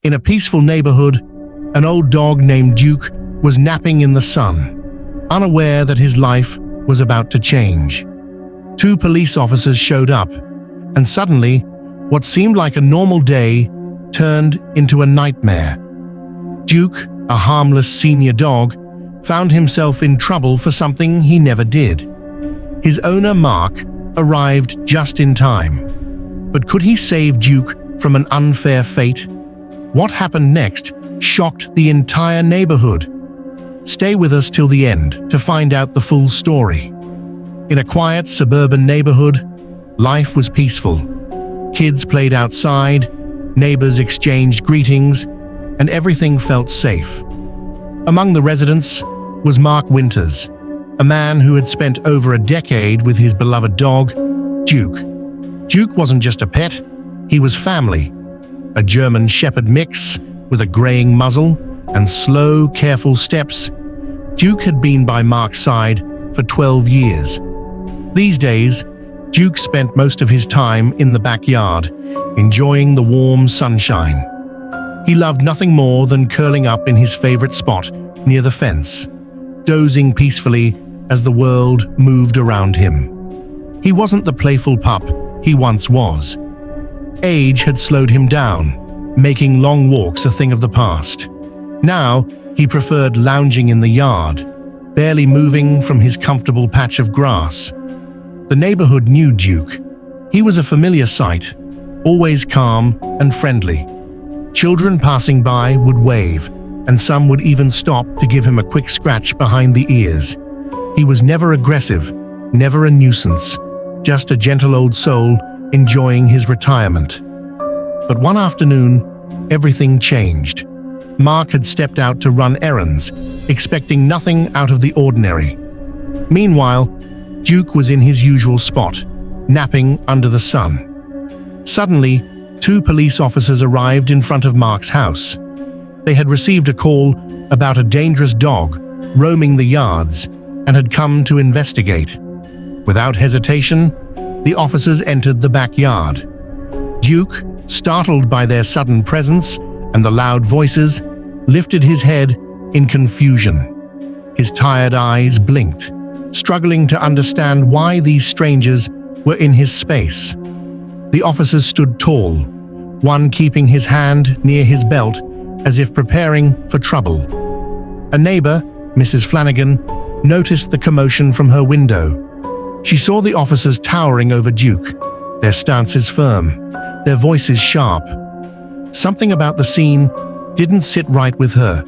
In a peaceful neighborhood, an old dog named Duke was napping in the sun, unaware that his life was about to change. Two police officers showed up, and suddenly, what seemed like a normal day turned into a nightmare. Duke, a harmless senior dog, found himself in trouble for something he never did. His owner, Mark, arrived just in time. But could he save Duke from an unfair fate? What happened next shocked the entire neighborhood. Stay with us till the end to find out the full story. In a quiet suburban neighborhood, life was peaceful. Kids played outside, neighbors exchanged greetings, and everything felt safe. Among the residents was Mark Winters, a man who had spent over a decade with his beloved dog, Duke. Duke wasn't just a pet, he was family. A German Shepherd mix with a graying muzzle and slow, careful steps, Duke had been by Mark's side for 12 years. These days, Duke spent most of his time in the backyard, enjoying the warm sunshine. He loved nothing more than curling up in his favorite spot near the fence, dozing peacefully as the world moved around him. He wasn't the playful pup he once was. Age had slowed him down, making long walks a thing of the past. Now, he preferred lounging in the yard, barely moving from his comfortable patch of grass. The neighborhood knew Duke. He was a familiar sight, always calm and friendly. Children passing by would wave, and some would even stop to give him a quick scratch behind the ears. He was never aggressive, never a nuisance, just a gentle old soul enjoying his retirement. But one afternoon, everything changed. Mark had stepped out to run errands, expecting nothing out of the ordinary. Meanwhile, Duke was in his usual spot, napping under the sun. Suddenly, two police officers arrived in front of Mark's house. They had received a call about a dangerous dog roaming the yards and had come to investigate. Without hesitation, the officers entered the backyard. Duke, startled by their sudden presence and the loud voices, lifted his head in confusion. His tired eyes blinked, struggling to understand why these strangers were in his space. The officers stood tall, one keeping his hand near his belt as if preparing for trouble. A neighbor, Mrs. Flanagan, noticed the commotion from her window. She saw the officers towering over Duke, their stances firm, their voices sharp. Something about the scene didn't sit right with her.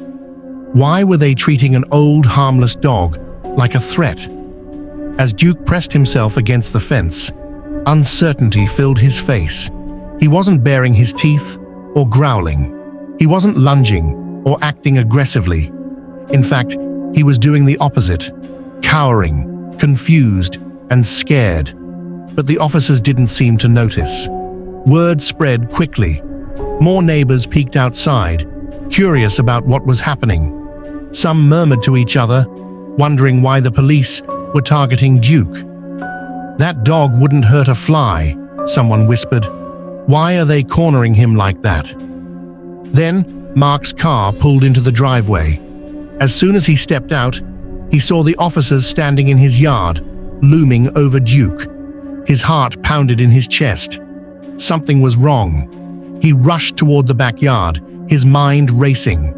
Why were they treating an old, harmless dog like a threat? As Duke pressed himself against the fence, uncertainty filled his face. He wasn't baring his teeth or growling. He wasn't lunging or acting aggressively. In fact, he was doing the opposite, cowering, confused, and scared. But the officers didn't seem to notice. Word spread quickly. More neighbors peeked outside, curious about what was happening. Some murmured to each other, wondering why the police were targeting Duke. "That dog wouldn't hurt a fly," someone whispered. "Why are they cornering him like that?" Then, Mark's car pulled into the driveway. As soon as he stepped out, he saw the officers standing in his yard, looming over Duke. His heart pounded in his chest. Something was wrong. He rushed toward the backyard, his mind racing.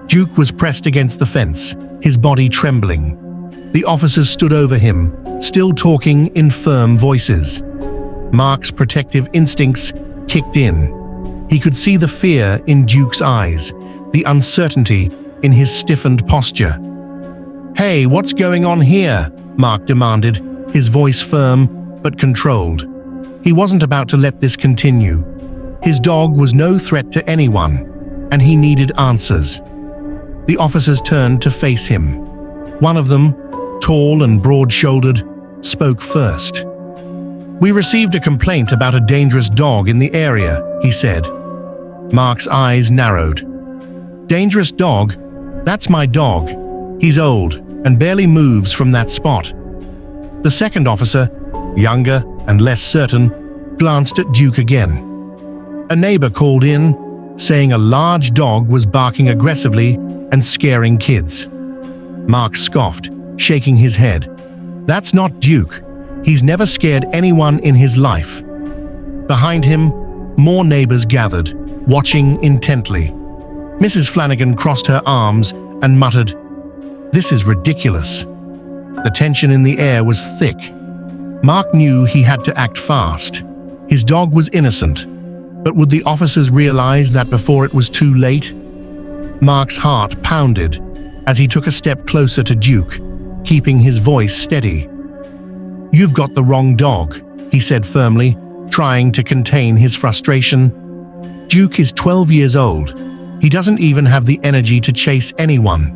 Duke was pressed against the fence, his body trembling. The officers stood over him, still talking in firm voices. Mark's protective instincts kicked in. He could see the fear in Duke's eyes, the uncertainty in his stiffened posture. "Hey, what's going on here?" Mark demanded, his voice firm but controlled. He wasn't about to let this continue. His dog was no threat to anyone, and he needed answers. The officers turned to face him. One of them, tall and broad-shouldered, spoke first. "We received a complaint about a dangerous dog in the area," he said. Mark's eyes narrowed. "Dangerous dog? That's my dog. He's old and barely moves from that spot." The second officer, younger and less certain, glanced at Duke again. "A neighbor called in, saying a large dog was barking aggressively and scaring kids. Mark scoffed, shaking his head. That's not Duke. He's never scared anyone in his life. Behind him, more neighbors gathered, watching intently. Mrs. Flanagan crossed her arms and muttered, "This is ridiculous." The tension in the air was thick. Mark knew he had to act fast. His dog was innocent, but would the officers realize that before it was too late? Mark's heart pounded as he took a step closer to Duke, keeping his voice steady. "You've got the wrong dog," he said firmly, trying to contain his frustration. "Duke is 12 years old. He doesn't even have the energy to chase anyone."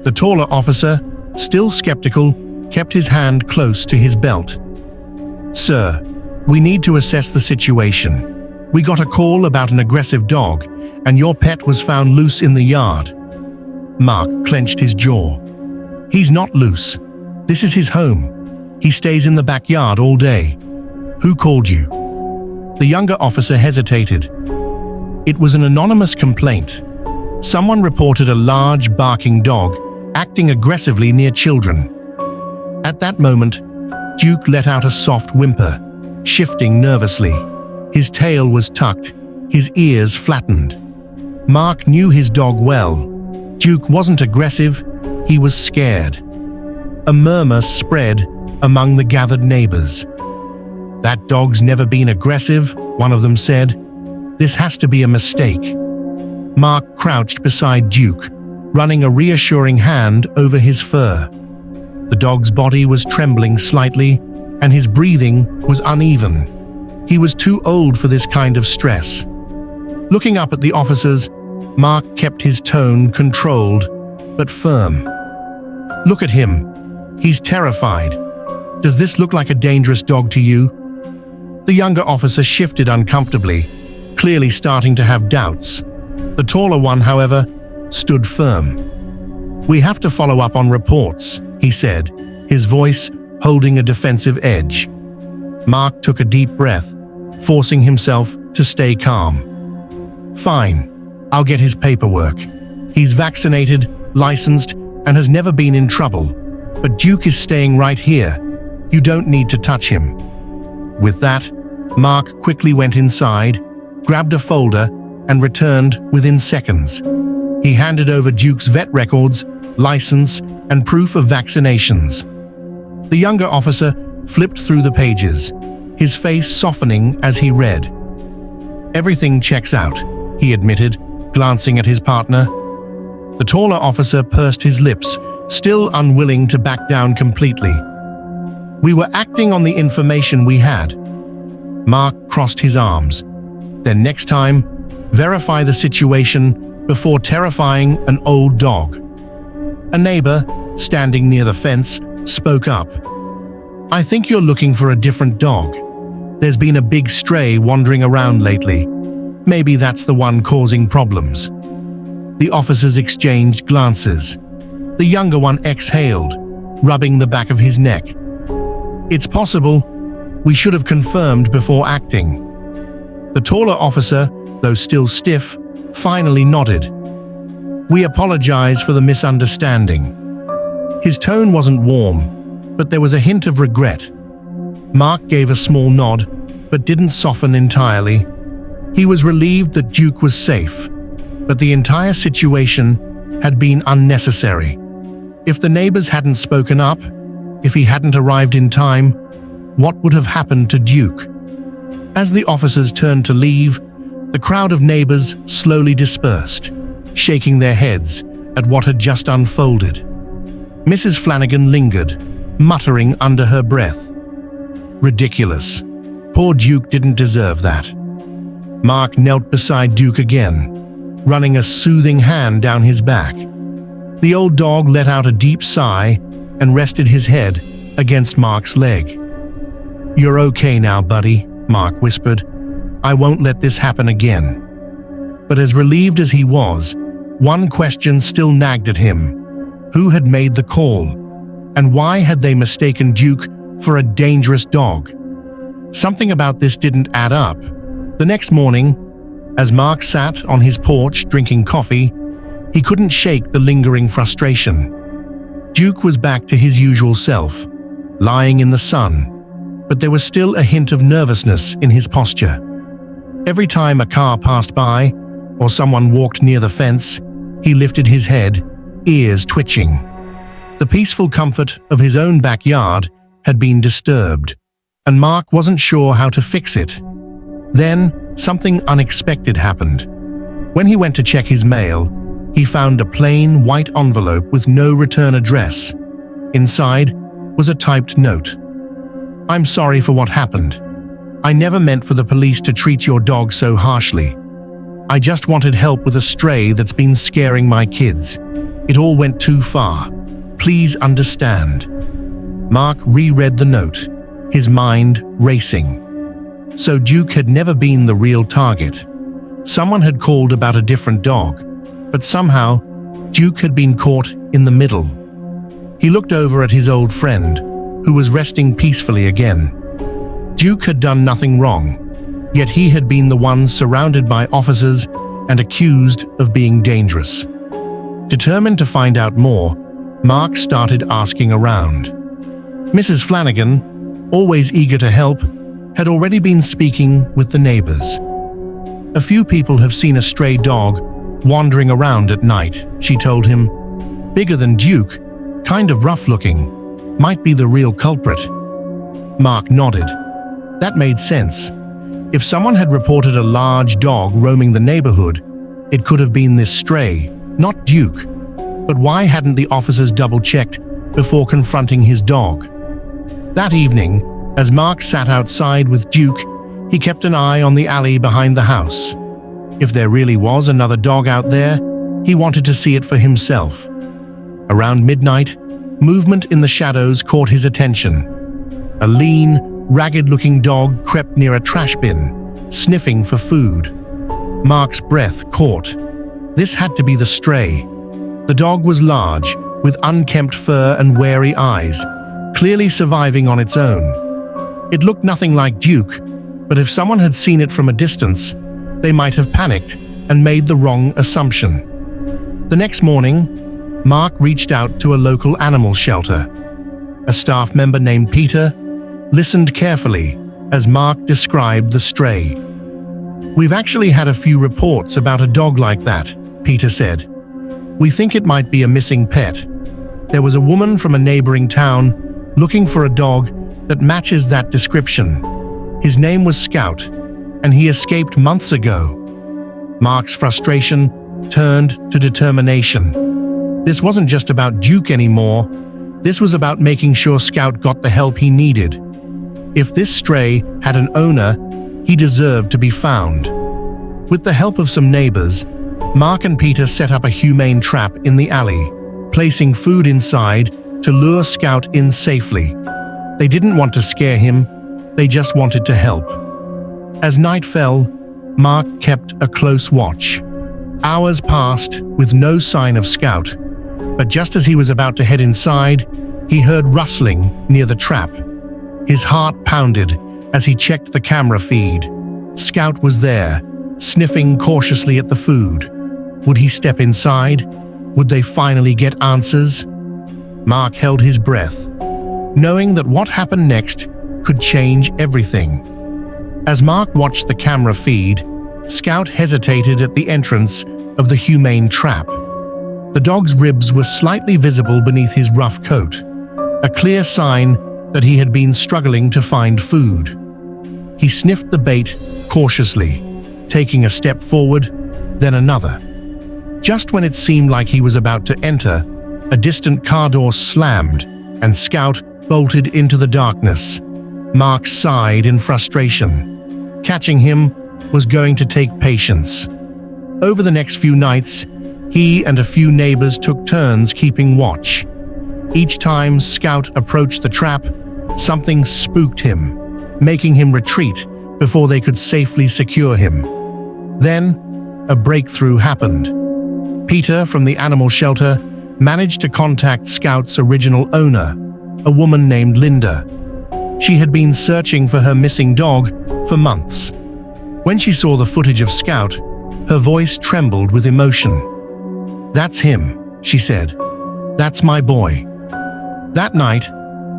The taller officer, still skeptical, kept his hand close to his belt. "Sir, we need to assess the situation. We got a call about an aggressive dog, and your pet was found loose in the yard." Mark clenched his jaw. "He's not loose. This is his home. He stays in the backyard all day. Who called you?" The younger officer hesitated. It was an anonymous complaint. Someone reported a large barking dog acting aggressively near children. At that moment, Duke let out a soft whimper, shifting nervously. His tail was tucked, his ears flattened. Mark knew his dog well. Duke wasn't aggressive, he was scared. A murmur spread among the gathered neighbors. "That dog's never been aggressive," one of them said. "This has to be a mistake." Mark crouched beside Duke, running a reassuring hand over his fur. The dog's body was trembling slightly, and his breathing was uneven. He was too old for this kind of stress. Looking up at the officers, Mark kept his tone controlled, but firm. "Look at him. He's terrified. Does this look like a dangerous dog to you?" The younger officer shifted uncomfortably, clearly starting to have doubts. The taller one, however, stood firm. "We have to follow up on reports," he said, his voice holding a defensive edge. Mark took a deep breath, forcing himself to stay calm. "Fine, I'll get his paperwork. He's vaccinated, licensed, and has never been in trouble. But Duke is staying right here. You don't need to touch him." With that, Mark quickly went inside, grabbed a folder, and returned within seconds. He handed over Duke's vet records, license, and proof of vaccinations. The younger officer flipped through the pages, his face softening as he read. "Everything checks out," he admitted, glancing at his partner. The taller officer pursed his lips, still unwilling to back down completely. "We were acting on the information we had." Mark crossed his arms. "Then next time, verify the situation before terrifying an old dog." A neighbor, standing near the fence, spoke up. "I think you're looking for a different dog. There's been a big stray wandering around lately. Maybe that's the one causing problems." The officers exchanged glances. The younger one exhaled, rubbing the back of his neck. "It's possible. We should have confirmed before acting." The taller officer, though still stiff, finally nodded. "We apologize for the misunderstanding." His tone wasn't warm, but there was a hint of regret. Mark gave a small nod, but didn't soften entirely. He was relieved that Duke was safe, but the entire situation had been unnecessary. If the neighbors hadn't spoken up, if he hadn't arrived in time, what would have happened to Duke? As the officers turned to leave, the crowd of neighbors slowly dispersed, shaking their heads at what had just unfolded. Mrs. Flanagan lingered, muttering under her breath. "Ridiculous. Poor Duke didn't deserve that." Mark knelt beside Duke again, running a soothing hand down his back. The old dog let out a deep sigh and rested his head against Mark's leg. "You're okay now, buddy," Mark whispered. "I won't let this happen again." But as relieved as he was, one question still nagged at him. Who had made the call? And why had they mistaken Duke for a dangerous dog? Something about this didn't add up. The next morning, As Mark sat on his porch drinking coffee, he couldn't shake the lingering frustration. Duke was back to his usual self, lying in the sun, but there was still a hint of nervousness in his posture. Every time a car passed by or someone walked near the fence, he lifted his head, ears twitching. The peaceful comfort of his own backyard had been disturbed, and Mark wasn't sure how to fix it. Then, something unexpected happened. When he went to check his mail, he found a plain white envelope with no return address. Inside was a typed note. "I'm sorry for what happened. I never meant for the police to treat your dog so harshly. I just wanted help with a stray that's been scaring my kids. It all went too far. Please understand." Mark reread the note, his mind racing. So Duke had never been the real target. Someone had called about a different dog, but somehow Duke had been caught in the middle. He looked over at his old friend, who was resting peacefully again. Duke had done nothing wrong, yet he had been the one surrounded by officers and accused of being dangerous. Determined to find out more, Mark started asking around. Mrs. Flanagan, always eager to help, had already been speaking with the neighbors. "A few people have seen a stray dog wandering around at night," she told him. "Bigger than Duke, kind of rough-looking, might be the real culprit." Mark nodded. That made sense. If someone had reported a large dog roaming the neighborhood, it could have been this stray, not Duke. But why hadn't the officers double-checked before confronting his dog? That evening, as Mark sat outside with Duke, he kept an eye on the alley behind the house. If there really was another dog out there, he wanted to see it for himself. Around midnight, movement in the shadows caught his attention. A lean, ragged-looking dog crept near a trash bin, sniffing for food. Mark's breath caught. This had to be the stray. The dog was large, with unkempt fur and wary eyes, clearly surviving on its own. It looked nothing like Duke, but if someone had seen it from a distance, they might have panicked and made the wrong assumption. The next morning, Mark reached out to a local animal shelter. A staff member named Peter listened carefully as Mark described the stray. "We've actually had a few reports about a dog like that," Peter said. "We think it might be a missing pet. There was a woman from a neighboring town looking for a dog that matches that description. His name was Scout, and he escaped months ago." Mark's frustration turned to determination. This wasn't just about Duke anymore. This was about making sure Scout got the help he needed. If this stray had an owner, he deserved to be found. With the help of some neighbors, Mark and Peter set up a humane trap in the alley, placing food inside to lure Scout in safely. They didn't want to scare him, they just wanted to help. As night fell, Mark kept a close watch. Hours passed with no sign of Scout, but just as he was about to head inside, he heard rustling near the trap. His heart pounded as he checked the camera feed. Scout was there, sniffing cautiously at the food. Would he step inside? Would they finally get answers? Mark held his breath, knowing that what happened next could change everything. As Mark watched the camera feed, Scout hesitated at the entrance of the humane trap. The dog's ribs were slightly visible beneath his rough coat, a clear sign that he had been struggling to find food. He sniffed the bait cautiously, taking a step forward, then another. Just when it seemed like he was about to enter, a distant car door slammed, and Scout bolted into the darkness. Mark sighed in frustration. Catching him was going to take patience. Over the next few nights, he and a few neighbors took turns keeping watch. Each time Scout approached the trap, something spooked him, making him retreat before they could safely secure him. Then, a breakthrough happened. Peter from the animal shelter managed to contact Scout's original owner, a woman named Linda. She had been searching for her missing dog for months. When she saw the footage of Scout, her voice trembled with emotion. "That's him," she said. "That's my boy." That night,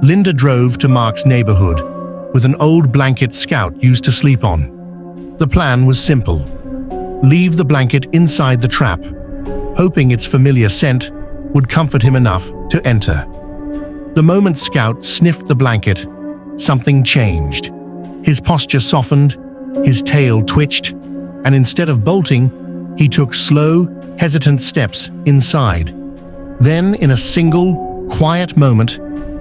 Linda drove to Mark's neighborhood with an old blanket Scout used to sleep on. The plan was simple. Leave the blanket inside the trap, hoping its familiar scent would comfort him enough to enter. The moment Scout sniffed the blanket, something changed. His posture softened, his tail twitched, and instead of bolting, he took slow, hesitant steps inside. Then, in a single, quiet moment,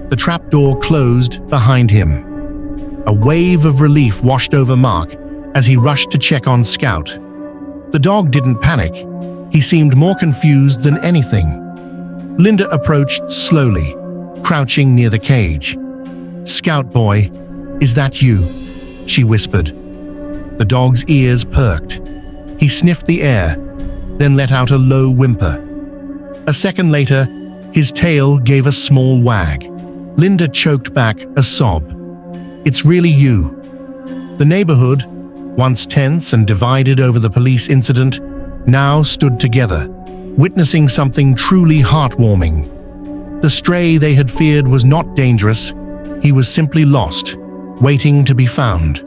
the trapdoor closed behind him. A wave of relief washed over Mark as he rushed to check on Scout. The dog didn't panic. He seemed more confused than anything. Linda approached slowly, crouching near the cage. "Scout boy, is that you?" she whispered. The dog's ears perked. He sniffed the air, then let out a low whimper. A second later, his tail gave a small wag. Linda choked back a sob. "It's really you." The neighborhood, once tense and divided over the police incident, now stood together, witnessing something truly heartwarming. The stray they had feared was not dangerous. He was simply lost, waiting to be found.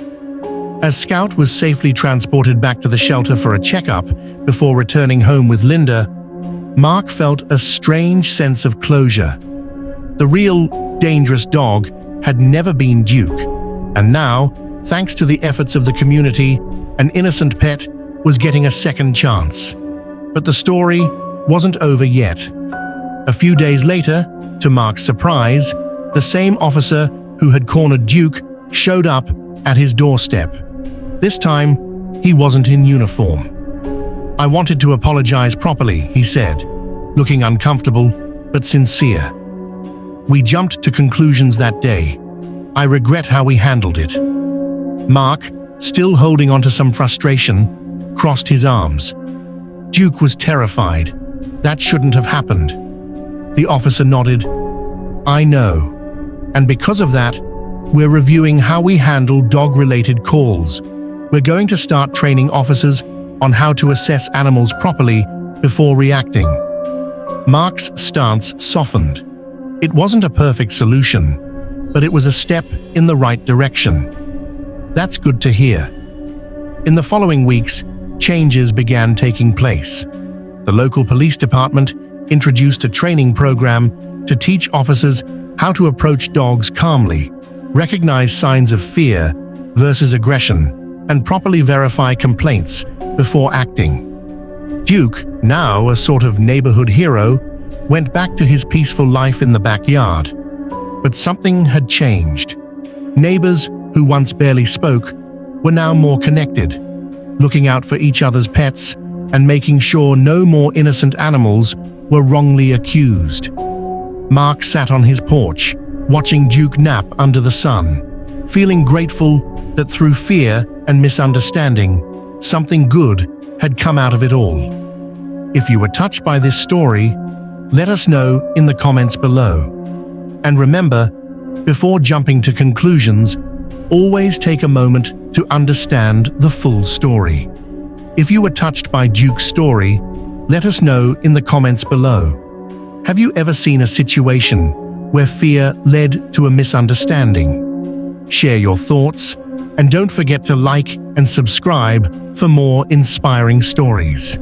As Scout was safely transported back to the shelter for a checkup before returning home with Linda, Mark felt a strange sense of closure. The real, dangerous dog had never been Duke, and now, thanks to the efforts of the community, an innocent pet was getting a second chance. But the story wasn't over yet. A few days later, to Mark's surprise, the same officer who had cornered Duke showed up at his doorstep. This time, he wasn't in uniform. "I wanted to apologize properly," he said, looking uncomfortable but sincere. "We jumped to conclusions that day. I regret how we handled it." Mark, still holding on to some frustration, crossed his arms. Duke was terrified. "That shouldn't have happened." The officer nodded. "I know. And because of that, we're reviewing how we handle dog-related calls. We're going to start training officers on how to assess animals properly before reacting." Mark's stance softened. It wasn't a perfect solution, but it was a step in the right direction. That's good to hear. In the following weeks, changes began taking place. The local police department introduced a training program to teach officers how to approach dogs calmly, recognize signs of fear versus aggression, and properly verify complaints before acting. Duke, now a sort of neighborhood hero, went back to his peaceful life in the backyard. But something had changed. Neighbors who once barely spoke were now more connected, looking out for each other's pets and making sure no more innocent animals were wrongly accused. Mark sat on his porch, watching Duke nap under the sun, feeling grateful that through fear and misunderstanding, something good had come out of it all. If you were touched by this story, let us know in the comments below. And remember, before jumping to conclusions, always take a moment to understand the full story. If you were touched by Duke's story, let us know in the comments below. Have you ever seen a situation where fear led to a misunderstanding? Share your thoughts, and don't forget to like and subscribe for more inspiring stories.